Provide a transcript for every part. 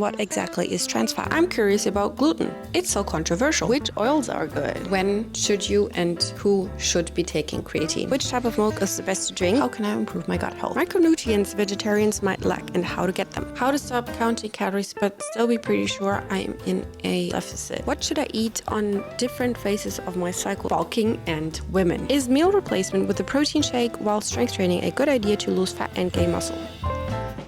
What exactly is trans fat? I'm curious about gluten. It's so controversial. Which oils are good? When should you and who should be taking creatine? Which type of milk is the best to drink? How can I improve my gut health? Micronutrients vegetarians might lack and how to get them. How to stop counting calories but still be pretty sure I am in a deficit. What should I eat on different phases of my cycle? Bulking and women. Is meal replacement with a protein shake while strength training a good idea to lose fat and gain muscle?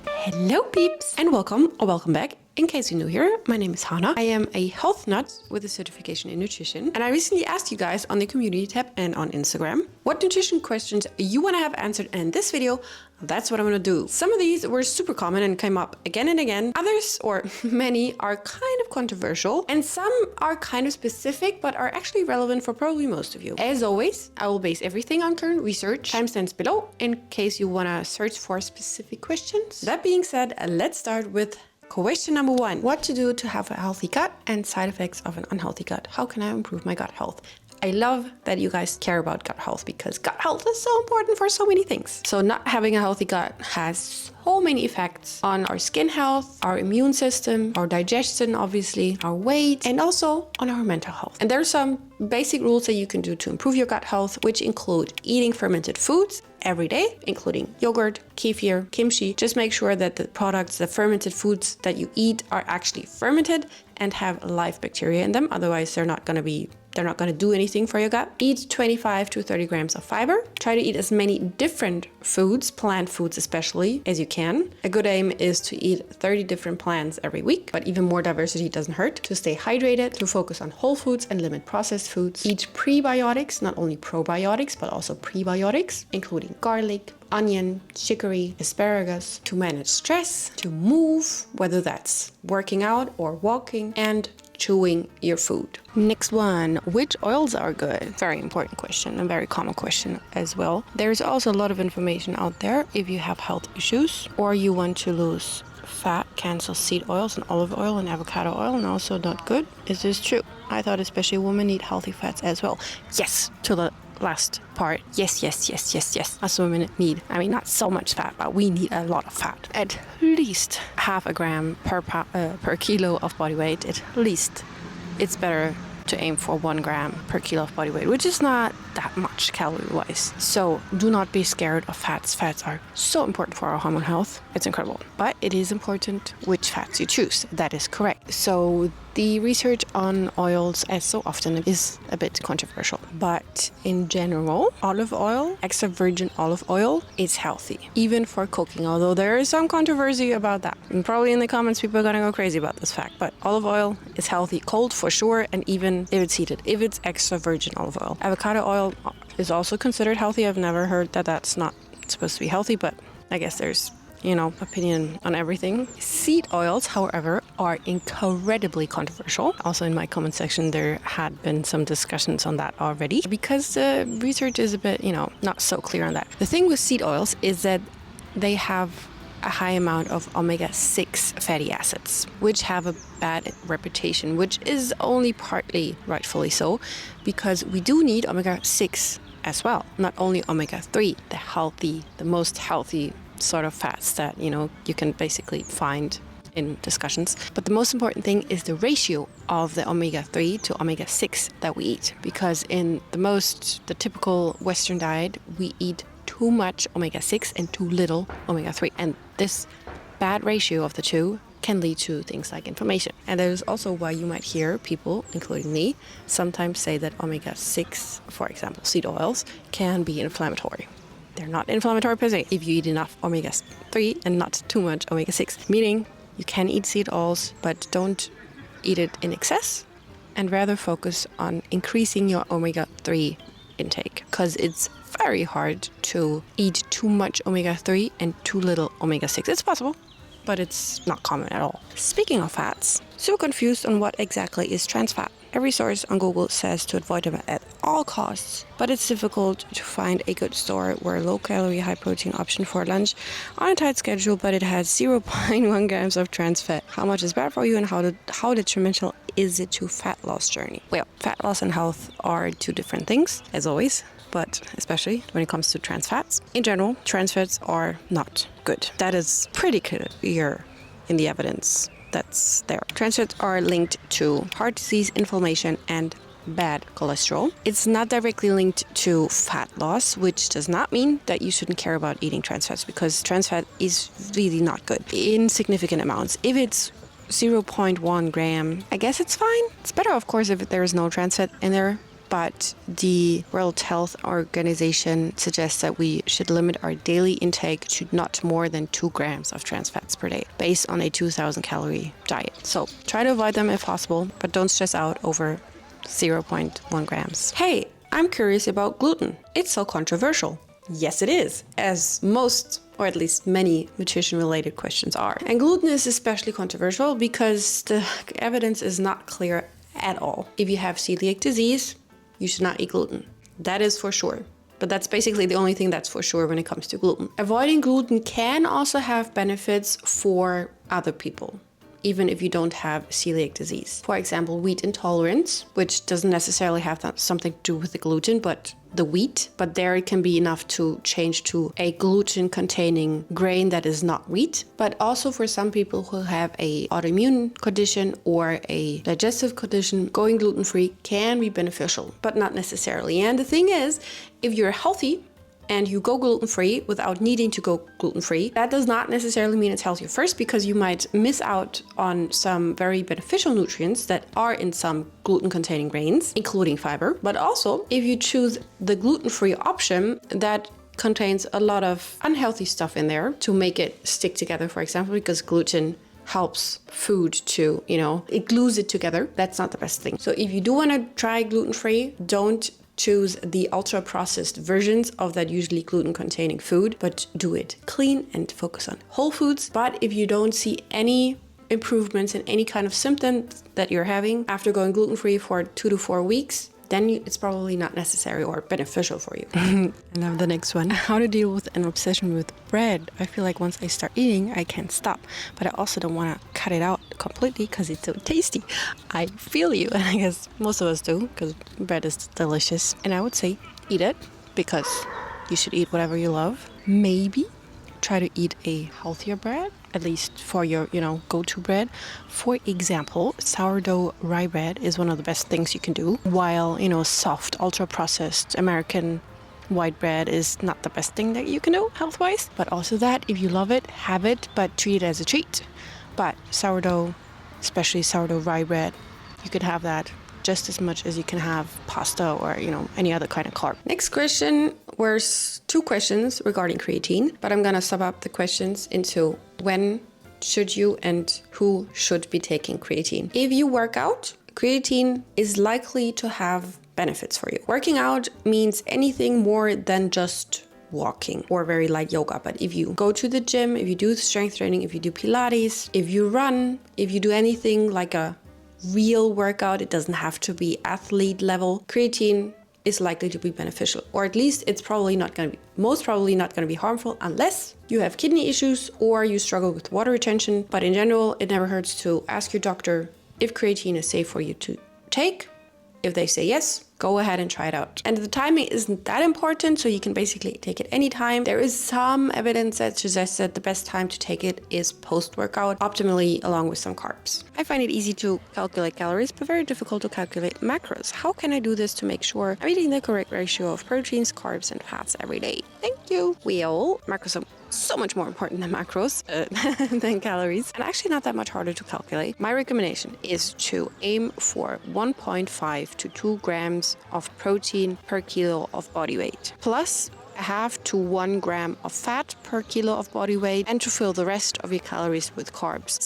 Hello peeps and welcome or welcome back. In case you're new here, my name is Hannah. I am a health nut with a certification in nutrition. And I recently asked you guys on the community tab and on Instagram what nutrition questions you want to have answered in this video. That's what I'm going to do. Some of these were super common and came up again and again. Others, or many, are kind of controversial. And some are kind of specific, but are actually relevant for probably most of you. As always, I will base everything on current research. Timestamps below in case you want to search for specific questions. That being said, let's start with question number 1. What to do to have a healthy gut and side effects of an unhealthy gut. How can I improve my gut health? I love that you guys care about gut health because gut health is so important for so many things. So not having a healthy gut has so many effects on our skin health, our immune system, our digestion, obviously, our weight, and also on our mental health. And there are some basic rules that you can do to improve your gut health, which include eating fermented foods every day, including yogurt, kefir, kimchi. Just make sure that the products, the fermented foods that you eat are actually fermented and have live bacteria in them. Otherwise, they're not going to do anything for your gut. Eat 25 to 30 grams of fiber. Try to eat as many different foods, plant foods especially, as you can. A good aim is to eat 30 different plants every week, but even more diversity doesn't hurt. To stay hydrated, to focus on whole foods and limit processed foods. Eat prebiotics, not only probiotics, but also prebiotics, including garlic, onion, chicory, asparagus. To manage stress, to move, whether that's working out or walking, and chewing your food. Next one, which oils are good? Very important question, a very common question as well. There's also a lot of information out there if you have health issues or you want to lose fat. Cancel seed oils and olive oil and avocado oil and also not good. Is this true? I thought especially women need healthy fats as well. Yes, to the last part. Yes. Us women need, not so much fat, but we need a lot of fat. At least half a gram per kilo of body weight. At least. It's better to aim for 1 gram per kilo of body weight, which is not that much calorie-wise. So do not be scared of fats. Fats are so important for our hormone health. It's incredible. But it is important which fats you choose. That is correct. So the research on oils, as so often, is a bit controversial. But in general, olive oil, extra virgin olive oil, is healthy, even for cooking, although there is some controversy about that. And probably in the comments, people are going to go crazy about this fact. But olive oil is healthy, cold for sure, and even if it's heated, if it's extra virgin olive oil. Avocado oil is also considered healthy. I've never heard that that's not supposed to be healthy, but I guess there's opinion on everything. Seed oils, however, are incredibly controversial. Also in my comment section, there had been some discussions on that already because the research is a bit, not so clear on that. The thing with seed oils is that they have a high amount of omega-6 fatty acids, which have a bad reputation, which is only partly rightfully so, because we do need omega-6 as well, not only omega-3, the most healthy sort of fats that you can basically find in discussions. But the most important thing is the ratio of the omega-3 to omega-6 that we eat, because in the typical Western diet we eat too much omega-6 and too little omega-3, and this bad ratio of the two can lead to things like inflammation. And that is also why you might hear people, including me, sometimes say that omega-6, for example seed oils, can be inflammatory. They're not inflammatory per se if you eat enough omega-3 and not too much omega-6. Meaning you can eat seed oils, but don't eat it in excess and rather focus on increasing your omega-3 intake, because it's very hard to eat too much omega-3 and too little omega-6. It's possible, but it's not common at all. Speaking of fats, so confused on what exactly is trans fat. Every source on Google says to avoid them at all costs, but it's difficult to find a good store where a low-calorie, high-protein option for lunch on a tight schedule, but it has 0.1 grams of trans fat. How much is bad for you and how detrimental is it to fat loss journey? Well, fat loss and health are two different things, as always, but especially when it comes to trans fats. In general, trans fats are not good. That is pretty clear in the evidence that's there. Trans fats are linked to heart disease, inflammation, and bad cholesterol. It's not directly linked to fat loss, which does not mean that you shouldn't care about eating trans fats, because trans fat is really not good in significant amounts. If it's 0.1 gram, I guess it's fine. It's better, of course, if there is no trans fat in there. But the World Health Organization suggests that we should limit our daily intake to not more than 2 grams of trans fats per day, based on a 2,000 calorie diet. So try to avoid them if possible, but don't stress out over 0.1 grams. Hey, I'm curious about gluten. It's so controversial. Yes, it is, as most, or at least many, nutrition-related questions are. And gluten is especially controversial because the evidence is not clear at all. If you have celiac disease, you should not eat gluten. That is for sure. But that's basically the only thing that's for sure when it comes to gluten. Avoiding gluten can also have benefits for other people, even if you don't have celiac disease. For example, wheat intolerance, which doesn't necessarily have something to do with the gluten, but the wheat. But there it can be enough to change to a gluten-containing grain that is not wheat. But also for some people who have a autoimmune condition or a digestive condition, going gluten-free can be beneficial, but not necessarily. And the thing is, if you're healthy, and you go gluten-free without needing to go gluten-free, that does not necessarily mean it's healthier. First, because you might miss out on some very beneficial nutrients that are in some gluten-containing grains, including fiber. But also, if you choose the gluten-free option, that contains a lot of unhealthy stuff in there to make it stick together, for example, because gluten helps food to, it glues it together. That's not the best thing. So if you do want to try gluten-free, don't choose the ultra-processed versions of that usually gluten-containing food, but do it clean and focus on whole foods. But if you don't see any improvements in any kind of symptoms that you're having after going gluten-free for 2 to 4 weeks, then it's probably not necessary or beneficial for you. And now the next one. How to deal with an obsession with bread. I feel like once I start eating, I can't stop. But I also don't want to cut it out completely because it's so tasty. I feel you. And I guess most of us do, because bread is delicious. And I would say eat it, because you should eat whatever you love. Maybe try to eat a healthier bread, at least for your, go-to bread. For example, sourdough rye bread is one of the best things you can do, while, soft, ultra-processed American white bread is not the best thing that you can do health-wise. But also that, if you love it, have it, but treat it as a treat. But sourdough, especially sourdough rye bread, you could have that just as much as you can have pasta or, any other kind of carb. Next question was 2 questions regarding creatine, but I'm going to sum up the questions into when should you and who should be taking creatine. If you work out, creatine is likely to have benefits for you. Working out means anything more than just walking or very light yoga. But if you go to the gym, if you do strength training, if you do Pilates, if you run, if you do anything like a real workout, it doesn't have to be athlete level, creatine is likely to be beneficial, or at least it's most probably not going to be harmful unless you have kidney issues or you struggle with water retention. But in general, it never hurts to ask your doctor if creatine is safe for you to take. If they say yes, go ahead and try it out. And the timing isn't that important, so you can basically take it anytime. There is some evidence that suggests that the best time to take it is post-workout, optimally along with some carbs. I find it easy to calculate calories, but very difficult to calculate macros. How can I do this to make sure I'm eating the correct ratio of proteins, carbs, and fats every day? Thank you. Macros are so much more important than macros, than calories, and actually not that much harder to calculate. My recommendation is to aim for 1.5 to 2 grams of protein per kilo of body weight, plus 0.5 to 1 gram of fat per kilo of body weight, and to fill the rest of your calories with carbs,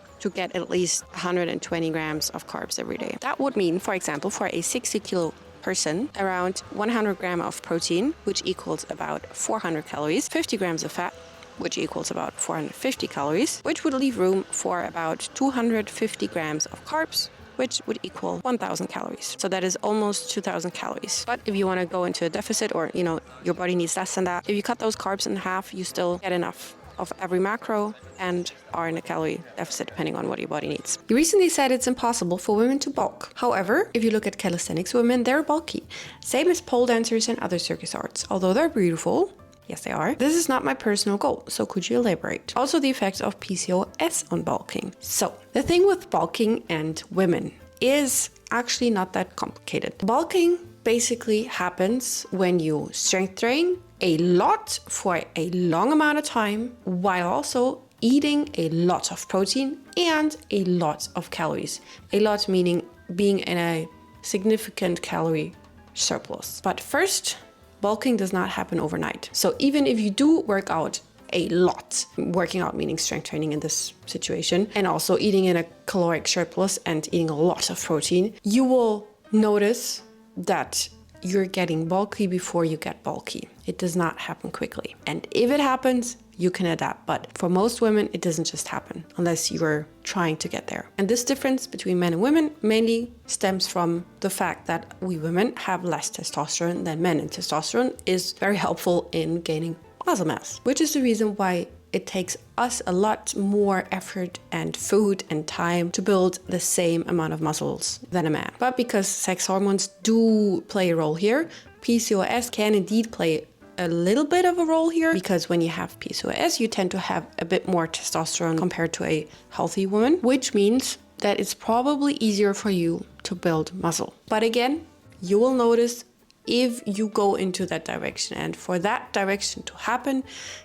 / to get at least 120 grams of carbs every day. That would mean, for example, for a 60 kilo person, around 100 grams of protein, which equals about 400 calories, 50 grams of fat, which equals about 450 calories, which would leave room for about 250 grams of carbs, which would equal 1,000 calories. So that is almost 2,000 calories. But if you want to go into a deficit, or, your body needs less than that, if you cut those carbs in half, you still get enough of every macro and are in a calorie deficit depending on what your body needs. You recently said it's impossible for women to bulk. However, if you look at calisthenics women, they're bulky. Same as pole dancers and other circus arts. Although they're beautiful, Yes, they are. This is not my personal goal, so could you elaborate? Also, the effects of PCOS on bulking. So, the thing with bulking and women is actually not that complicated. Bulking basically happens when you strength train a lot for a long amount of time while also eating a lot of protein and a lot of calories. A lot meaning being in a significant calorie surplus. But first, bulking does not happen overnight. So even if you do work out a lot, working out meaning strength training in this situation, and also eating in a caloric surplus and eating a lot of protein, you will notice that you're getting bulky before you get bulky. It does not happen quickly. And if it happens, you can adapt. But for most women, it doesn't just happen unless you're trying to get there. And this difference between men and women mainly stems from the fact that we women have less testosterone than men. And testosterone is very helpful in gaining muscle mass, which is the reason why it takes us a lot more effort and food and time to build the same amount of muscles than a man. But because sex hormones do play a role here, PCOS can indeed play a little bit of a role here, because when you have PCOS, you tend to have a bit more testosterone compared to a healthy woman, which means that it's probably easier for you to build muscle. But again, you will notice if you go into that direction, and for that direction to happen,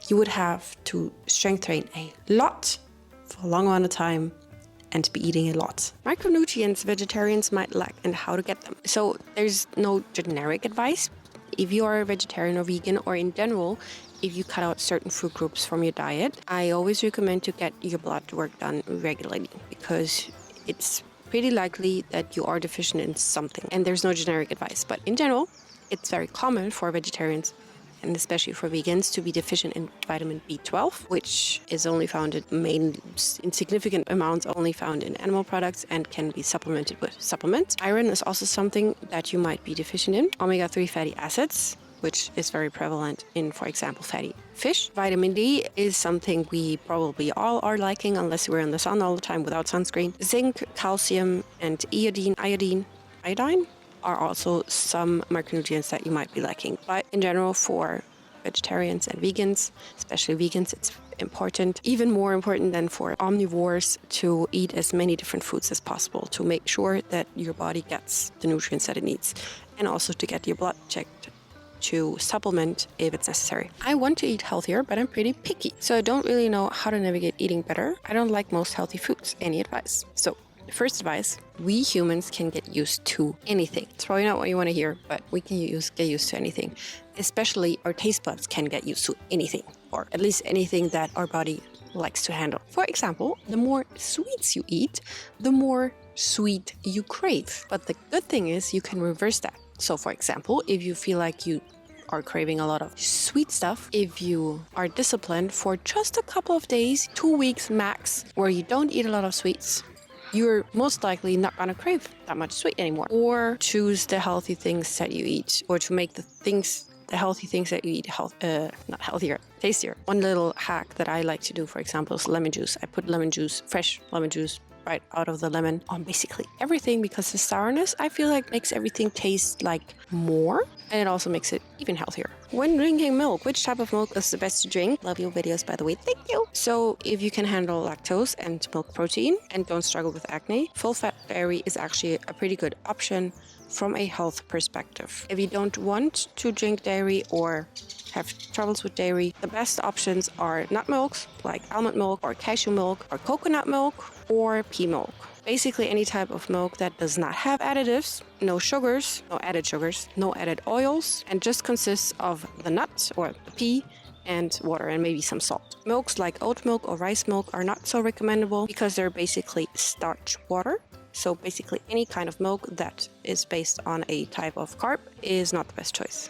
you would have to strength train a lot for a long amount of time and be eating a lot. Micronutrients vegetarians might lack and how to get them. So there's no generic advice. If you are a vegetarian or vegan, or in general, if you cut out certain food groups from your diet, I always recommend to get your blood work done regularly, because it's pretty likely that you are deficient in something. And there's no generic advice, but in general, it's very common for vegetarians and especially for vegans to be deficient in vitamin B12, which is only found in significant amounts, only found in animal products and can be supplemented with supplements. Iron is also something that you might be deficient in. Omega-3 fatty acids, which is very prevalent in, for example, fatty fish. Vitamin D is something we probably all are lacking unless we're in the sun all the time without sunscreen. Zinc, calcium, and iodine are also some micronutrients that you might be lacking. But in general, for vegetarians and vegans, especially vegans, it's important, even more important than for omnivores, to eat as many different foods as possible to make sure that your body gets the nutrients that it needs, and also to get your blood checked to supplement if it's necessary. I want to eat healthier, but I'm pretty picky, so I don't really know how to navigate eating better. I don't like most healthy foods. Any advice? So first advice, we humans can get used to anything. It's probably not what you want to hear, but we can get used to anything. Especially our taste buds can get used to anything, or at least anything that our body likes to handle. For example, the more sweets you eat, the more sweet you crave. But the good thing is you can reverse that. So for example, if you feel like you are craving a lot of sweet stuff, if you are disciplined for just a couple of days, 2 weeks max, where you don't eat a lot of sweets, you're most likely not going to crave that much sweet anymore. Or choose the healthy things that you eat, or to make the healthy things that you eat not healthier, tastier. One little hack that I like to do, for example, is lemon juice. I put fresh lemon juice right out of the lemon on basically everything, because the sourness, I feel like, makes everything taste like more, and it also makes it even healthier. When drinking milk, which type of milk is the best to drink? Love your videos, by the way. Thank you. So if you can handle lactose and milk protein and don't struggle with acne, full-fat dairy is actually a pretty good option from a health perspective. If you don't want to drink dairy or have troubles with dairy, the best options are nut milks like almond milk or cashew milk or coconut milk or pea milk. Basically any type of milk that does not have additives, no sugars, no added sugars, no added oils, and just consists of the nut or the pea and water and maybe some salt. Milks like oat milk or rice milk are not so recommendable because they're basically starch water. So basically any kind of milk that is based on a type of carb is not the best choice.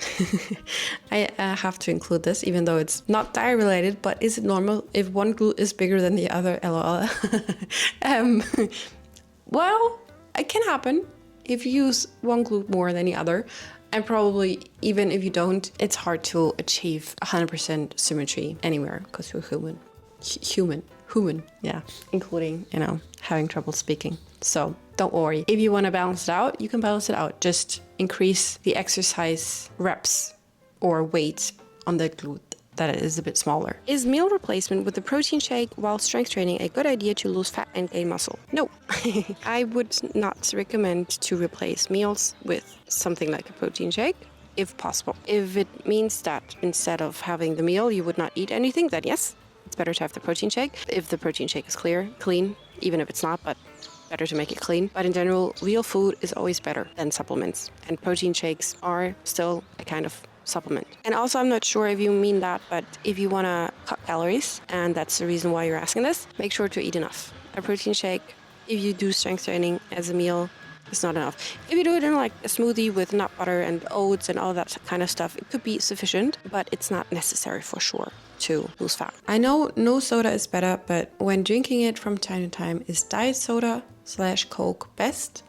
I have to include this, even though it's not diet related, but is it normal if one glute is bigger than the other? LOL. Well, it can happen if you use one glute more than the other. And probably even if you don't, it's hard to achieve 100% symmetry anywhere because you're human, yeah, including, having trouble speaking. So don't worry. If you want to balance it out, you can balance it out. Just increase the exercise reps or weight on the glute that it is a bit smaller. Is meal replacement with the protein shake while strength training a good idea to lose fat and gain muscle? No. I would not recommend to replace meals with something like a protein shake, if possible. If it means that instead of having the meal, you would not eat anything, then yes, it's better to have the protein shake. If the protein shake is clean, even if it's not, but better to make it clean. But in general, real food is always better than supplements. And protein shakes are still a kind of supplement. And also, I'm not sure if you mean that, but if you want to cut calories, and that's the reason why you're asking this, make sure to eat enough. A protein shake, if you do strength training as a meal, is not enough. If you do it in like a smoothie with nut butter and oats and all that kind of stuff, it could be sufficient, but it's not necessary for sure to lose fat. I know no soda is better, but when drinking it from time to time, is diet soda / Coke best?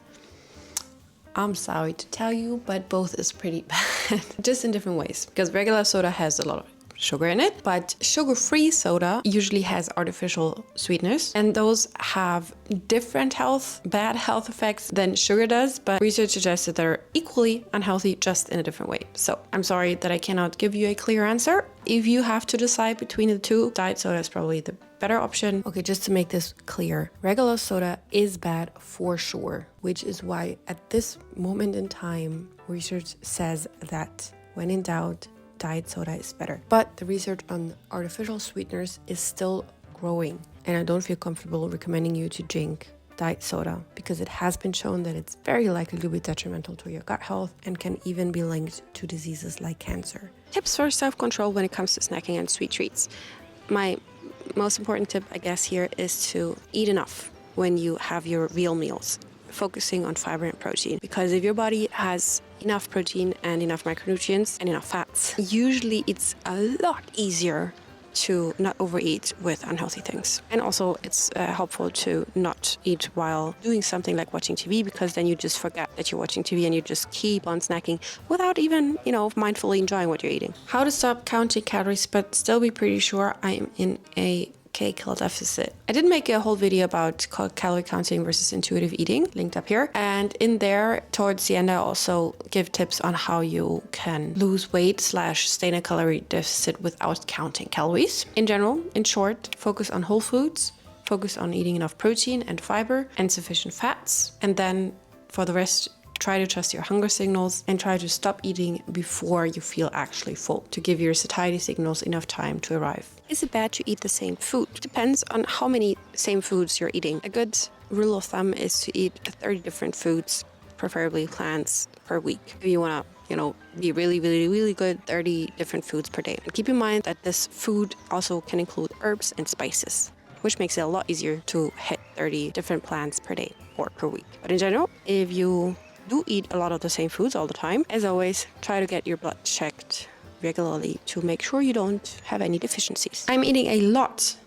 I'm sorry to tell you, but both is pretty bad. Just in different ways. Because regular soda has a lot of sugar in it, but sugar-free soda usually has artificial sweeteners, and those have different bad health effects than sugar does, but research suggests that they're equally unhealthy, just in a different way. So I'm sorry that I cannot give you a clear answer. If you have to decide between the two, diet soda is probably the better option. Okay, just to make this clear, regular soda is bad for sure, which is why at this moment in time, research says that when in doubt, diet soda is better. But the research on artificial sweeteners is still growing, and I don't feel comfortable recommending you to drink diet soda because it has been shown that it's very likely to be detrimental to your gut health and can even be linked to diseases like cancer. Tips for self-control when it comes to snacking and sweet treats. My most important tip, I guess, here is to eat enough when you have your real meals, focusing on fiber and protein, because if your body has enough protein and enough micronutrients and enough fats, usually it's a lot easier to not overeat with unhealthy things. And also it's helpful to not eat while doing something like watching TV, because then you just forget that you're watching TV and you just keep on snacking without even, mindfully enjoying what you're eating. How to stop counting calories but still be pretty sure I'm in a kcal deficit. I did make a whole video about calorie counting versus intuitive eating, linked up here. And in there, towards the end, I also give tips on how you can lose weight / stay in a calorie deficit without counting calories. In general, in short, focus on whole foods, focus on eating enough protein and fiber and sufficient fats. And then for the rest, try to trust your hunger signals and try to stop eating before you feel actually full to give your satiety signals enough time to arrive. Is it bad to eat the same food? Depends on how many same foods you're eating. A good rule of thumb is to eat 30 different foods, preferably plants, per week. If you want to be really, really, really good, 30 different foods per day. And keep in mind that this food also can include herbs and spices, which makes it a lot easier to hit 30 different plants per day or per week. But in general, if you do eat a lot of the same foods all the time, as always, try to get your blood checked regularly to make sure you don't have any deficiencies. I'm eating a lot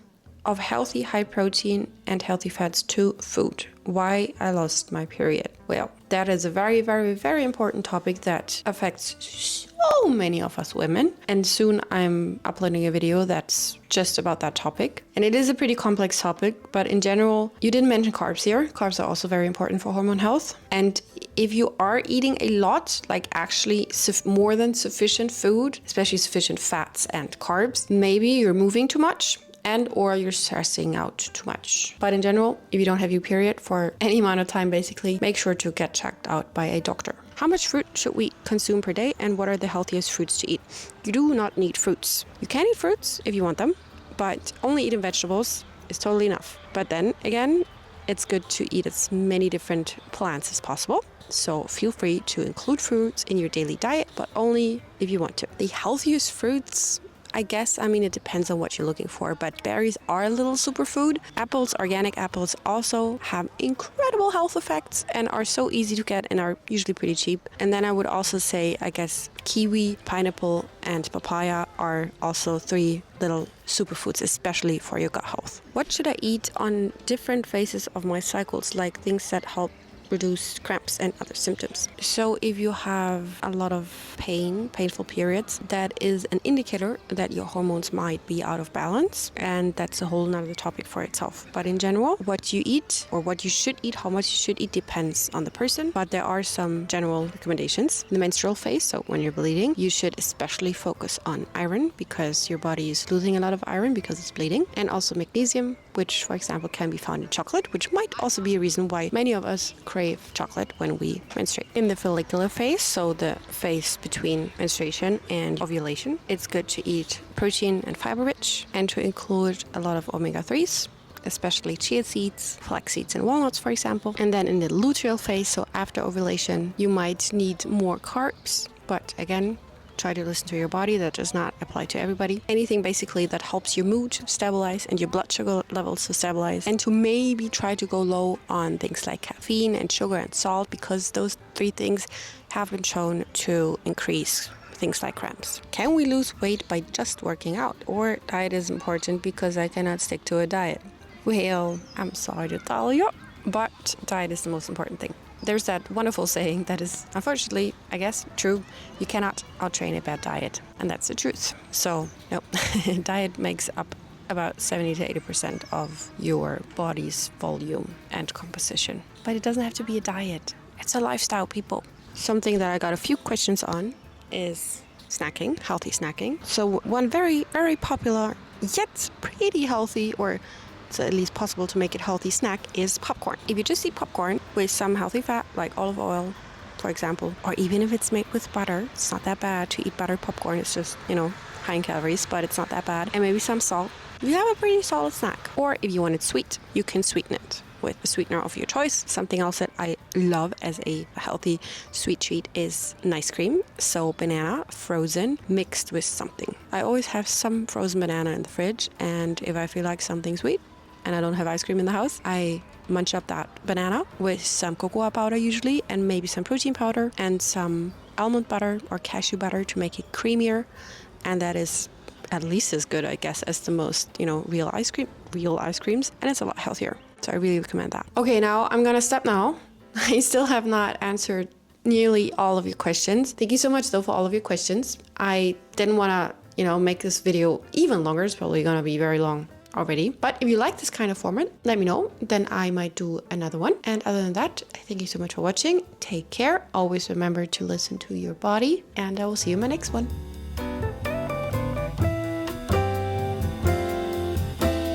of healthy, high protein and healthy fats to food. Why I lost my period? Well, that is a very, very, very important topic that affects so many of us women. And soon I'm uploading a video that's just about that topic. And it is a pretty complex topic, but in general, you didn't mention carbs here. Carbs are also very important for hormone health. And if you are eating a lot, like actually more than sufficient food, especially sufficient fats and carbs, maybe you're moving too much and or you're stressing out too much. But in general, if you don't have your period for any amount of time, basically, make sure to get checked out by a doctor. How much fruit should we consume per day, and what are the healthiest fruits to eat? You do not need fruits. You can eat fruits if you want them, but only eating vegetables is totally enough. But then again, it's good to eat as many different plants as possible. So feel free to include fruits in your daily diet, but only if you want to. The healthiest fruits, I guess, it depends on what you're looking for, but berries are a little superfood. Apples, organic apples, also have incredible health effects and are so easy to get and are usually pretty cheap. And then I would also say, I guess, kiwi, pineapple, and papaya are also 3 little superfoods, especially for your gut health. What should I eat on different phases of my cycles, like things that help reduce cramps and other symptoms. So if you have a lot of painful periods, that is an indicator that your hormones might be out of balance, and that's a whole nother topic for itself. But in general, what you eat or what you should eat, how much you should eat, depends on the person, but there are some general recommendations. In the menstrual phase, so when you're bleeding, you should especially focus on iron because your body is losing a lot of iron because it's bleeding, and also magnesium, which for example can be found in chocolate, which might also be a reason why many of us crave chocolate when we menstruate. In the follicular phase, so the phase between menstruation and ovulation, it's good to eat protein and fiber rich and to include a lot of omega-3s, especially chia seeds, flax seeds and walnuts, for example. And then in the luteal phase, so after ovulation, you might need more carbs, but again, try to listen to your body. That does not apply to everybody. Anything basically that helps your mood stabilize and your blood sugar levels to stabilize, and to maybe try to go low on things like caffeine and sugar and salt, because those three things have been shown to increase things like cramps. Can we lose weight by just working out? Or diet is important because I cannot stick to a diet? Well, I'm sorry to tell you, but diet is the most important thing. There's that wonderful saying that is, unfortunately, I guess, true. You cannot outtrain a bad diet. And that's the truth. So, no, diet makes up about 70 to 80% of your body's volume and composition. But it doesn't have to be a diet. It's a lifestyle, people. Something that I got a few questions on is snacking, healthy snacking. So one very, very popular, yet pretty healthy, or it's at least possible to make it healthy snack, is popcorn. If you just eat popcorn with some healthy fat, like olive oil, for example, or even if it's made with butter, it's not that bad to eat buttered popcorn. It's just, high in calories, but it's not that bad. And maybe some salt. You have a pretty solid snack. Or if you want it sweet, you can sweeten it with a sweetener of your choice. Something else that I love as a healthy sweet treat is an ice cream. So banana, frozen, mixed with something. I always have some frozen banana in the fridge, and if I feel like something sweet, and I don't have ice cream in the house, I munch up that banana with some cocoa powder usually, and maybe some protein powder and some almond butter or cashew butter to make it creamier. And that is at least as good, I guess, as the most, real ice creams. And it's a lot healthier. So I really recommend that. Okay, now I'm gonna stop now. I still have not answered nearly all of your questions. Thank you so much though for all of your questions. I didn't wanna, make this video even longer. It's probably gonna be very long already. But if you like this kind of format, let me know. Then I might do another one. And other than that, I thank you so much for watching. Take care. Always remember to listen to your body. And I will see you in my next one.